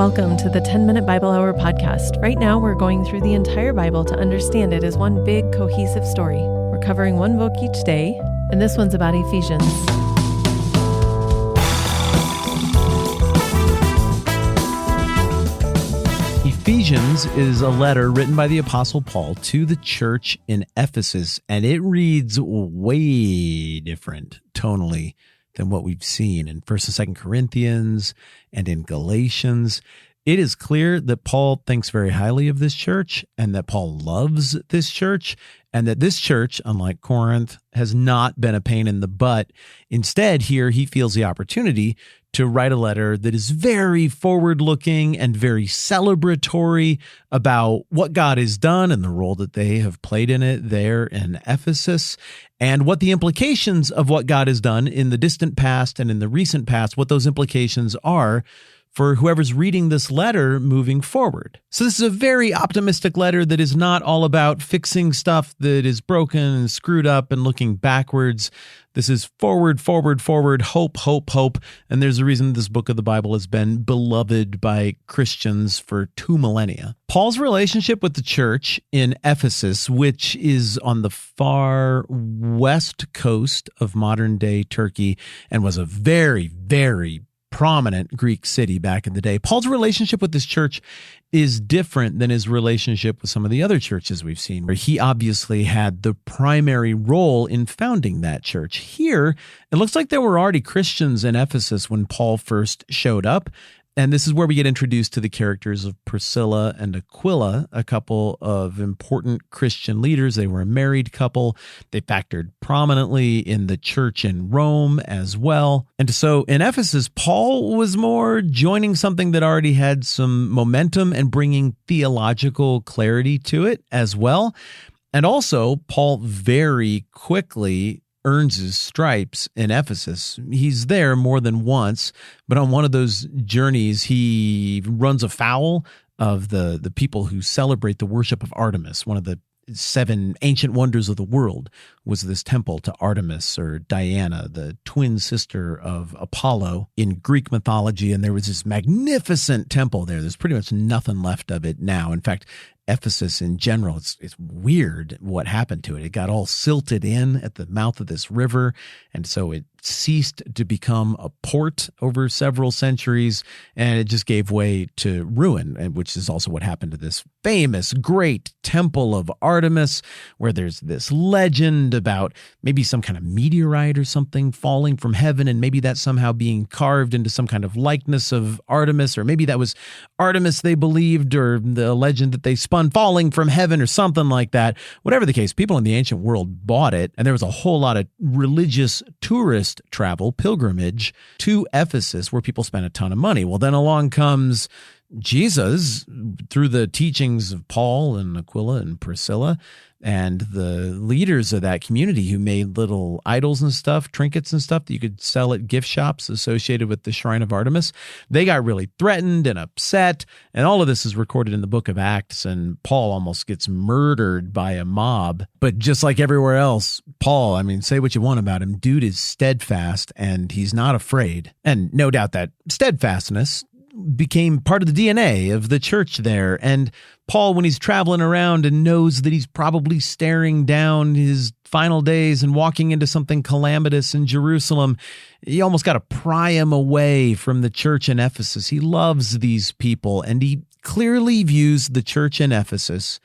Welcome to the 10-Minute Bible Hour podcast. Right now, we're going through the entire Bible to understand it as one big, cohesive story. We're covering one book each day, and this one's about Ephesians. Ephesians is a letter written by the Apostle Paul to the church in Ephesus, and it reads way different tonally than what we've seen in 1st and 2nd Corinthians and in Galatians. It is clear that Paul thinks very highly of this church and that Paul loves this church and that this church, unlike Corinth, has not been a pain in the butt. Instead, here he feels the opportunity to write a letter that is very forward-looking and very celebratory about what God has done and the role that they have played in it there in Ephesus, and what the implications of what God has done in the distant past and in the recent past, what those implications are for whoever's reading this letter moving forward. So this is a very optimistic letter that is not all about fixing stuff that is broken and screwed up and looking backwards. This is forward, forward, forward, hope, hope, hope. And there's a reason this book of the Bible has been beloved by Christians for 2 millennia. Paul's relationship with the church in Ephesus, which is on the far west coast of modern-day Turkey and was a very, very prominent Greek city back in the day. Paul's relationship with this church is different than his relationship with some of the other churches we've seen, where he obviously had the primary role in founding that church. Here, it looks like there were already Christians in Ephesus when Paul first showed up. And this is where we get introduced to the characters of Priscilla and Aquila, a couple of important Christian leaders. They were a married couple. They factored prominently in the church in Rome as well. And so in Ephesus, Paul was more joining something that already had some momentum and bringing theological clarity to it as well. And also, Paul very quickly earns his stripes in Ephesus. He's there more than once, but on one of those journeys, he runs afoul of the people who celebrate the worship of Artemis. One of the 7 ancient wonders of the world was this temple to Artemis, or Diana, the twin sister of Apollo in Greek mythology. And there was this magnificent temple there. There's pretty much nothing left of it now. In fact, Ephesus in general, it's weird what happened to it. It got all silted in at the mouth of this river, and so it ceased to become a port over several centuries, and it just gave way to ruin, which is also what happened to this famous, great temple of Artemis, where there's this legend about maybe some kind of meteorite or something falling from heaven, and maybe that's somehow being carved into some kind of likeness of Artemis, or maybe that was Artemis they believed, or the legend that they spun falling from heaven or something like that. Whatever the case, people in the ancient world bought it, and there was a whole lot of religious tourist travel, pilgrimage to Ephesus, where people spent a ton of money. Well, then along comes Jesus through the teachings of Paul and Aquila and Priscilla and the leaders of that community who made little idols and stuff, trinkets and stuff that you could sell at gift shops associated with the Shrine of Artemis. They got really threatened and upset, and all of this is recorded in the book of Acts, and Paul almost gets murdered by a mob. But just like everywhere else, Paul, I mean, say what you want about him, dude is steadfast, and he's not afraid. And no doubt that steadfastness became part of the DNA of the church there. And Paul, when he's traveling around and knows that he's probably staring down his final days and walking into something calamitous in Jerusalem, he almost got to pry him away from the church in Ephesus. He loves these people, and he clearly views the church in Ephesus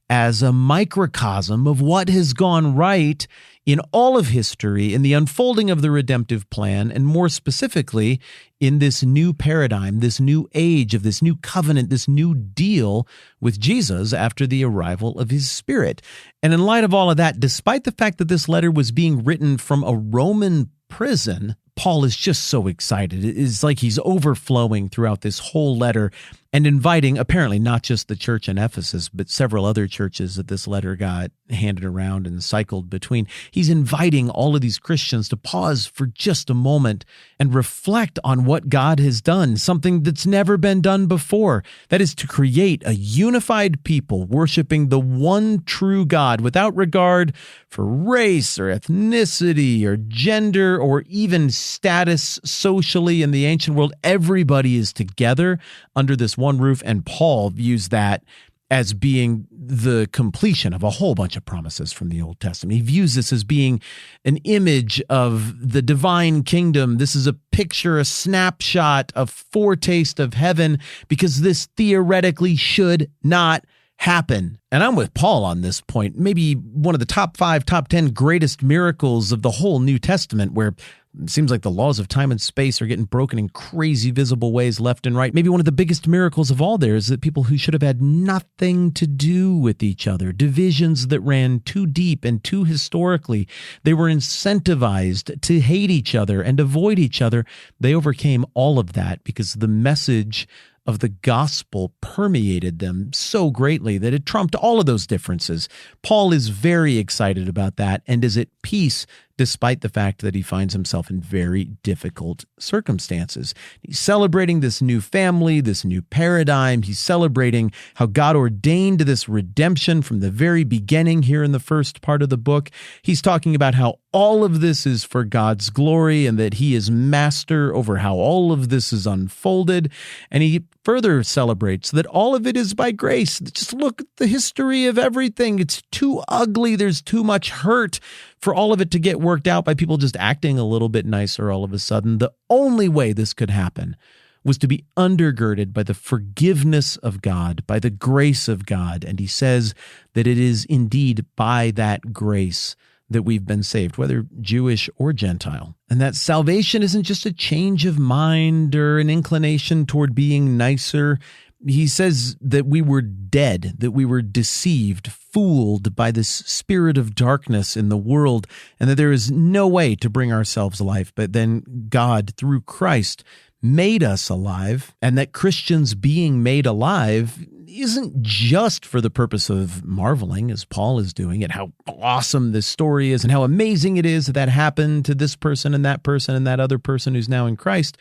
as a microcosm of what has gone right in all of history, in the unfolding of the redemptive plan, and more specifically, in this new paradigm, this new age of this new covenant, this new deal with Jesus after the arrival of his Spirit. And in light of all of that, despite the fact that this letter was being written from a Roman prison, Paul is just so excited. It's like he's overflowing throughout this whole letter. and inviting, apparently not just the church in Ephesus, but several other churches that this letter got handed around and cycled between. He's inviting all of these Christians to pause for just a moment and reflect on what God has done, something that's never been done before. That is to create a unified people worshiping the one true God without regard for race or ethnicity or gender or even status socially in the ancient world. Everybody is together under this one roof, and Paul views that as being the completion of a whole bunch of promises from the Old Testament. He views this as being an image of the divine kingdom. This is a picture, a snapshot, a foretaste of heaven, because this theoretically should not happen. And I'm with Paul on this point. Maybe one of the top 5, top 10 greatest miracles of the whole New Testament, where it seems like the laws of time and space are getting broken in crazy visible ways left and right. Maybe one of the biggest miracles of all there is that people who should have had nothing to do with each other, divisions that ran too deep and too historically, they were incentivized to hate each other and avoid each other. They overcame all of that because the message of the gospel permeated them so greatly that it trumped all of those differences. Paul is very excited about that and is at peace despite the fact that he finds himself in very difficult circumstances. He's celebrating this new family, this new paradigm. He's celebrating how God ordained this redemption from the very beginning here in the first part of the book. He's talking about how all of this is for God's glory and that he is master over how all of this is unfolded. And he further celebrates that all of it is by grace. Just look at the history of everything. It's too ugly. There's too much hurt for all of it to get worked out by people just acting a little bit nicer all of a sudden. The only way this could happen was to be undergirded by the forgiveness of God, by the grace of God. And he says that it is indeed by that grace that we've been saved, whether Jewish or Gentile. And that salvation isn't just a change of mind or an inclination toward being nicer. He says that we were dead, that we were deceived, fooled by this spirit of darkness in the world, and that there is no way to bring ourselves alive. But then God, through Christ, made us alive, and that Christians being made alive isn't just for the purpose of marveling, as Paul is doing, at how awesome this story is and how amazing it is that happened to this person and that other person who's now in Christ.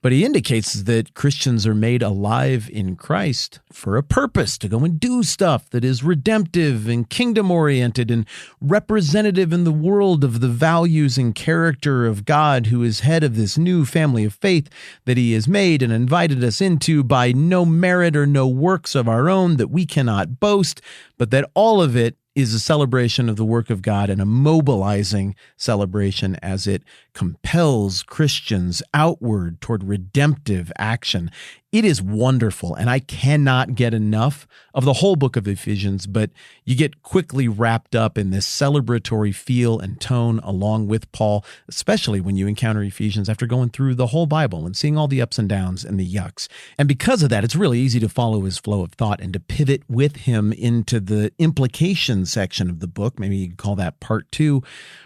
But he indicates that Christians are made alive in Christ for a purpose, to go and do stuff that is redemptive and kingdom-oriented and representative in the world of the values and character of God, who is head of this new family of faith that he has made and invited us into by no merit or no works of our own that we cannot boast, but that all of it is a celebration of the work of God and a mobilizing celebration as it compels Christians outward toward redemptive action. It is wonderful, and I cannot get enough of the whole book of Ephesians, but you get quickly wrapped up in this celebratory feel and tone along with Paul, especially when you encounter Ephesians after going through the whole Bible and seeing all the ups and downs and the yucks. And because of that, it's really easy to follow his flow of thought and to pivot with him into the implication section of the book. Maybe you could call that part 2,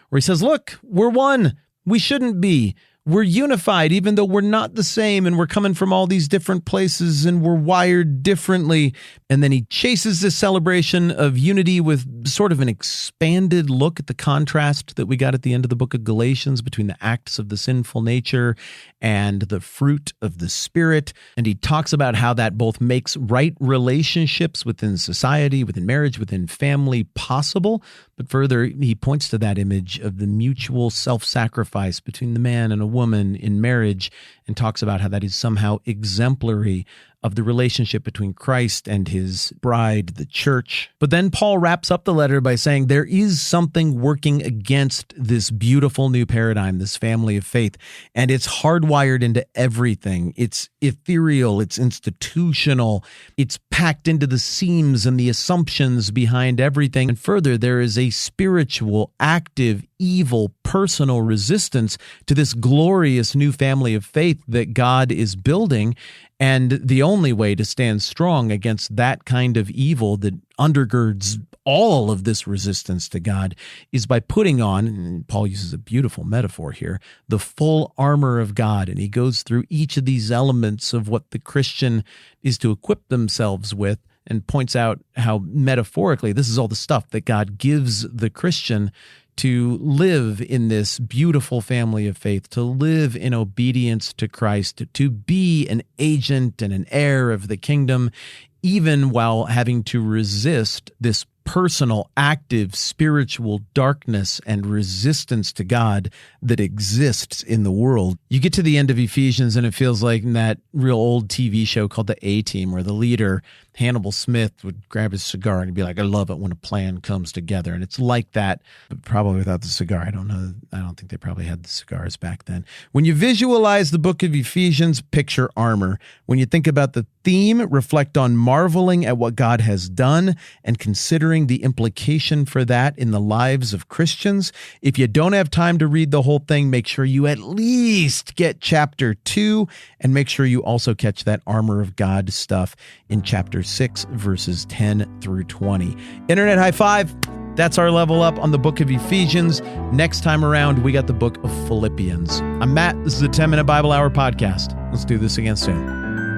where he says, look, we're one. We shouldn't be. We're unified, even though we're not the same, and we're coming from all these different places, and we're wired differently. And then he chases this celebration of unity with sort of an expanded look at the contrast that we got at the end of the book of Galatians between the acts of the sinful nature and the fruit of the Spirit. And he talks about how that both makes right relationships within society, within marriage, within family possible. But further, he points to that image of the mutual self-sacrifice between the man and a woman in marriage, and talks about how that is somehow exemplary of the relationship between Christ and his bride, the church. But then Paul wraps up the letter by saying there is something working against this beautiful new paradigm, this family of faith, and it's hardwired into everything. It's ethereal, it's institutional, it's packed into the seams and the assumptions behind everything. And further, there is a spiritual, active, evil, personal resistance to this glorious new family of faith that God is building. And the only way to stand strong against that kind of evil that undergirds all of this resistance to God is by putting on, and Paul uses a beautiful metaphor here, the full armor of God. And he goes through each of these elements of what the Christian is to equip themselves with and points out how metaphorically this is all the stuff that God gives the Christian to live in this beautiful family of faith, to live in obedience to Christ, to be an agent and an heir of the kingdom, even while having to resist this personal, active, spiritual darkness and resistance to God that exists in the world. You get to the end of Ephesians and it feels like that real old TV show called The A-Team, where the leader, Hannibal Smith, would grab his cigar and be like, I love it when a plan comes together. And it's like that, but probably without the cigar. I don't know. I don't think they probably had the cigars back then. When you visualize the book of Ephesians, picture armor. When you think about the theme, reflect on marveling at what God has done and considering the implication for that in the lives of Christians. If you don't have time to read the whole thing, make sure you at least get chapter 2 and make sure you also catch that armor of God stuff in chapter 6, verses 10 through 20. Internet high five. That's our level up on the book of Ephesians. Next time around, we got the book of Philippians. I'm Matt. This is the 10-Minute Bible Hour podcast. Let's do this again soon.